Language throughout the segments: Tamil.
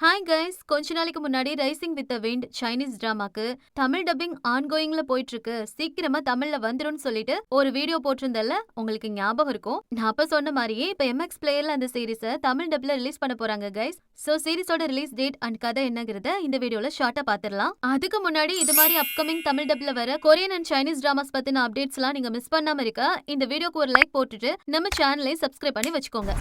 ஹாய் கைஸ், கொஞ்ச நாளைக்கு முன்னாடி rising with the wind Chinese டிராமாக்கு தமிழ் டப்பிங் ஆன்கோயிங்ல போயிட்டு இருக்கு, சீக்கிரமா தமிழ்ல வந்துரும்னு சொல்லிட்டு ஒரு வீடியோ போட்டிருந்தல, உங்களுக்கு ஞாபகம் இருக்கும். நான் அப்ப சொன்ன மாதிரியே இப்ப எம்எக்ஸ் பிளேயர்ல அந்த சீரிஸை தமிழ் டப்ல ரிலீஸ் பண்ண போறாங்க கைஸ். சோ சீரிஸோட ரிலீஸ் டேட் அண்ட் கதை என்னங்கிறத இந்த வீடியோல ஷார்ட்டா பாத்துடலாம். அதுக்கு முன்னாடி இது மாதிரி அப்கமிங் தமிழ் டப்ல வர கொரியன் அண்ட் சைனீஸ் டிராமாஸ் பத்தின அப்டேட்ஸ் எல்லாம் நீங்க மிஸ் பண்ணாம இருக்க இந்த வீடியோக்கு ஒரு லைக் போட்டுட்டு நம்ம சேனலை சப்ஸ்கிரைப் பண்ணி வச்சுக்கோங்க.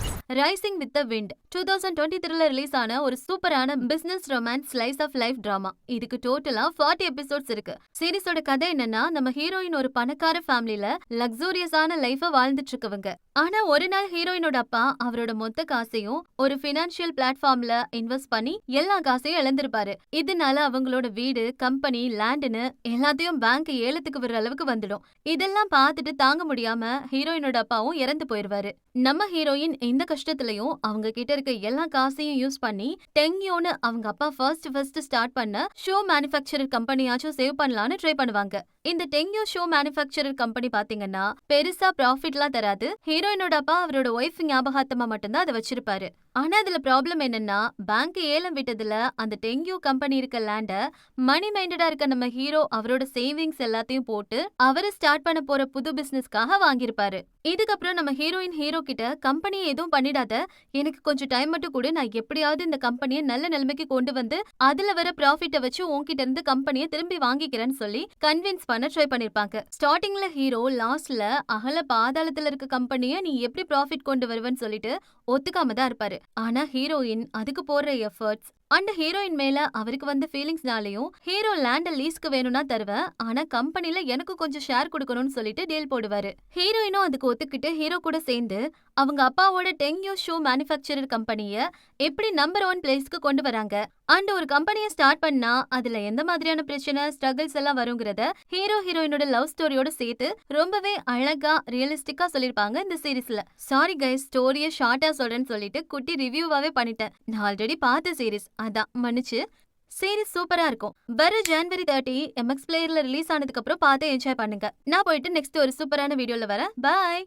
ரைசிங் வித் த விண்ட் 2023ல ரிலீஸ் ஆன ஒரு சூப்பரான business romance slice of life drama. இதுக்கு டோட்டலா 40 எபிசோட்ஸ் இருக்கு. சீரிஸோட கதை என்னன்னா, நம்ம ஹீரோயின் ஒரு பணக்கார ஃபேமிலில லக்ஸூரியஸான லைஃப வாழ்ந்துட்டு இருக்கவங்க. ஆனா ஒரு நாள் ஹீரோயினோட அப்பா அவரோட மொத்த காசையும் ஒரு பினான்சியல் பிளாட்ஃபார்ம்ல இன்வெஸ்ட் பண்ணி எல்லா காசையும் இழந்திருப்பாரு. இதனால அவங்களோட வீடு, கம்பெனி, லேண்டுன்னு எல்லாத்தையும் பேங்க் ஏலத்துக்கு விடுற அளவுக்கு வந்துடும். இதெல்லாம் பார்த்துட்டு தாங்க முடியாம ஹீரோயினோட அப்பாவும் இறந்து போயிருவாரு. நம்ம ஹீரோயின் இந்த கஷ்டத்திலையும் அவங்க கிட்ட இருக்க எல்லா காசையும் யூஸ் பண்ணி டெங்யோன்னு அவங்க அப்பா ஃபர்ஸ்ட் ஸ்டார்ட் பண்ண ஷோ மேனுஃபேக்சரர் கம்பெனியாச்சும் சேவ் பண்ணலாம்னு ட்ரை பண்ணுவாங்க. இந்த டெங்யோ ஷோ மேனுஃபேக்சரர் கம்பெனி பாத்தீங்கன்னா பெருசா ப்ராஃபிட்லாம் தராது. ஹீரோயினோட அப்பா அவரோட ஒய்ஃப் ஞாபகார்த்தமா மட்டும்தான் அதை வச்சிருப்பாரு. ஆனா அதுல ப்ராப்ளம் என்னன்னா, பேங்க் ஏலம் விட்டதுல அந்த டெங்யோ கம்பெனி இருக்க லேண்ட மணி மைண்டடா இருக்க நம்ம ஹீரோ அவரோட சேவிங்ஸ் எல்லாத்தையும் போட்டு அவரு ஸ்டார்ட் பண்ண போற புது பிசினஸ்க்காக வாங்கியிருப்பாரு. இதுக்கப்புறம் நம்ம ஹீரோ கிட்ட கம்பெனியை எதுவும் பண்ணிடாத, எனக்கு கொஞ்சம் டைம் மட்டும் கூட, நான் எப்படியாவது இந்த கம்பெனியை நல்ல நிலைமைக்கு கொண்டு வந்து அதுல வர ப்ராஃபிட்டை வச்சு உன்கிட்ட இருந்து கம்பெனியை திரும்பி வாங்கிக்கிறேன்னு சொல்லி கன்வின்ஸ் பண்ண ட்ரை பண்ணிருப்பாங்க. ஸ்டார்டிங்ல ஹீரோ லாஸ்ட்ல அகல பாதாளத்துல இருக்க கம்பெனியை நீ எப்படி ப்ராஃபிட் கொண்டு வருவேன்னு சொல்லிட்டு ஒத்துக்காம தான் இருப்பாரு. ஆனா ஹீரோயின் அதுக்கு போடுற எஃபர்ட்ஸ் அண்ட் ஹீரோயின் மேல அவருக்கு வந்த ஃபீலிங்ஸ்னாலையும் ஹீரோ லேண்ட லீஸ்க்கு வேணும்னா தருவேன், ஆனா கம்பெனில எனக்கு கொஞ்சம் ஷேர் கொடுக்கணும்னு சொல்லிட்டு டீல் போடுவாரு. ஹீரோயினும் அதுக்கு ஒத்துக்கிட்டு ஹீரோ கூட சேர்ந்து அவங்க அப்பாவோட டெங்யோ ஷோ மேனுஃபேக்சரர் கம்பெனிய எப்படி நம்பர் 1 பிளேஸ்க்கு கொண்டு வராங்க. அண்ட் ஒரு கம்பெனியை ஸ்டார்ட் பண்ணா அதுல எந்த மாதிரியான பிரச்சனை, ஸ்ட்ரகிள்ஸ் எல்லாம் வருங்கிறத ஹீரோயினோட லவ் ஸ்டோரியோட சேர்த்து ரொம்பவே அழகா ரியலிஸ்டிக்கா சொல்லிருப்பாங்க இந்த சீரீஸ்ல. சாரி கைஸ், ஸ்டோரியை ஷார்ட்டா சொல்றேன்னு சொல்லிட்டு குட்டி ரிவ்யூவாவே பண்ணிட்டேன். நான் ஆல்ரெடி பார்த்த சீரீஸ், அதான் மன்னிச்சு. சீரீஸ் சூப்பரா இருக்கும். வர ஜனவரி 30 எம்எக்ஸ் பிளேயர்ல ரிலீஸ் ஆனதுக்கு அப்புறம் பார்த்து என்ஜாய் பண்ணுங்க. நான் போயிட்டு நெக்ஸ்ட் ஒரு சூப்பரான வீடியோல வரேன். பாய்.